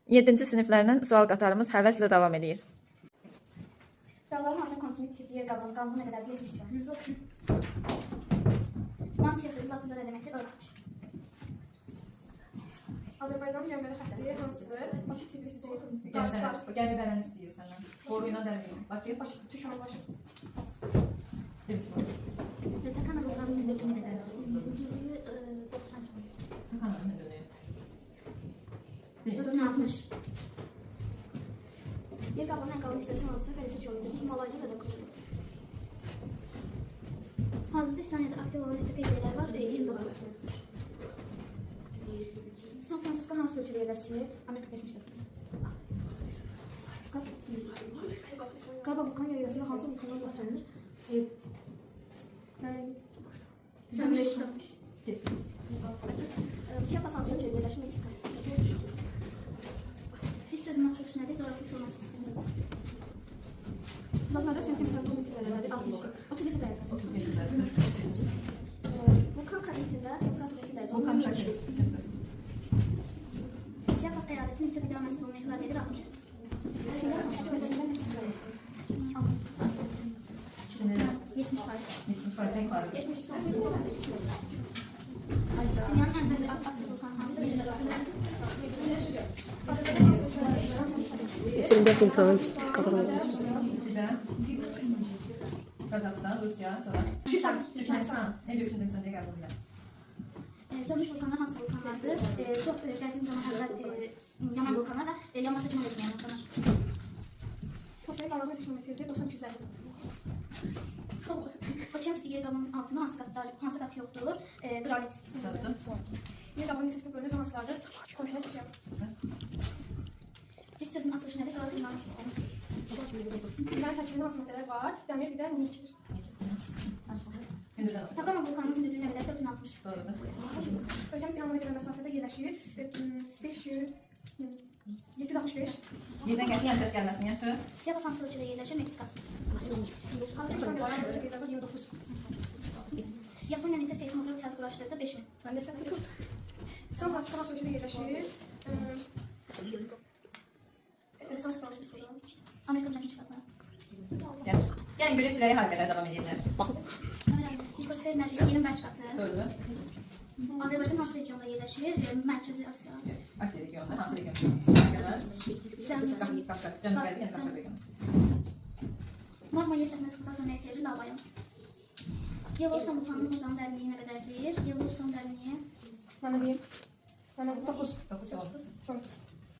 7-ci siniflərdən sual qatarımız həvəslə davam edir. Dağların altında kontinent tipi yer qalanı qalınlığı nə qədərdir? 70 km. Mantia sözü Latinca nə deməkdir? Örtüş. Azərbaycanın gəlməli xətti hansıdır? Bakı Tiflis Gəl bir bələni istəyir səndən. Qoruyuna dərməyim. Bakı. Bakı Tüşan başı. Takan aralarının hündürlüğü nə qədərdir? Hündürlüğü 90 km. Takanın hündürlüğü. 60. Yer qalanı ən qalın hissəsi hansıdır? Fərisi çölüdür. Himalayda və Quzulu. Hazırda İslamiyədə aktiv olan neçə qeydiyyələr var? 29. San Francisco hansı ölçüdə yerləşir? Amerika Birləşmiş Ştatları. Qarabağ vulkan yaylasında hansı vulkanlar rastlanır? Sönmüş. Chiapas hansı ölçüdə yerləşir? Meksika. Diz sözünün açılışı nədir? Coğrafya forması sistemidir. Dağlarda suyun temperaturu neçə dərəcədir? 60. 37 dərəcə. Vulkan karetində temperatur neçə dərəcə? Vulkan karetində. Chiapas əyaləti neçə qida məhsulunu ixrac edir? 63. Şimdi 70%. 70% renk var. 70%. Dünyanın ən böyük aktiv vulkan hansıdır? 24 imtihan kapalı. Kazakistan, Rusya, sonra Türkmenistan. En büyük Türkmenistan diye geldi bunlar. Sönmüş vulkanlar hansı vulkanlardır? Çox qədim zamanlarda yanan vulkanlar və yanmasa kömək etməyən vulkanlar. Fosfayın aralığı neçə kilometrdir? 92 üzəri. Okean tipi yer qalanın altında hansı qat yoxdur? Qranit. Yer qalanı neçə tipə bölünür? Hansılardır? Kontinent okean. Diz sözünün açılışı nədir? Coğrafya forması sistemi. Bilən tərkibində hansı maddələr var? Dəmir, bir də nikl. Takama vulkanının hündürlüyü nə qədər? 460. Doğrudur. Ölkəmiz İranla qədər məsafədə yerləşir. 765. Yerdən gəlsin, yəni səs gəlməsin, yaxşı. Chiapas hansı ölçüdə yerləşir? Meksika. Hazır İslamiyədə neçə qeydiyyat var? 29. Yaponiya neçə seismograf cihaz quraşdırdı? 5 min. Ben de sen tut. San Francisco hansı ölçüdə yerləşir? San Francisco. Amerika Birləşmiş Ştatları. Yaxşı. Yəni belə sürəyə hər qədər davam edirlər. Litosfer nədir? 25 qatı. Doğrudur. Azərbaycan hansı regionda yerləşir? Mərkəzi Asiya. Asiya regionu, hansı region? Qafqaz, Cənub-Qərbi, yəni Qafqaz regionu. Magma yer səthəsinə çıxdıqdan sonra nəyə çevrilir? Lavaya. Yellowstone vulkanının ocağının dərinliyi nə qədərdir? Yellowstone dərinliyi Ben de diyeyim. Ben de 9. 9 yol. Sonra.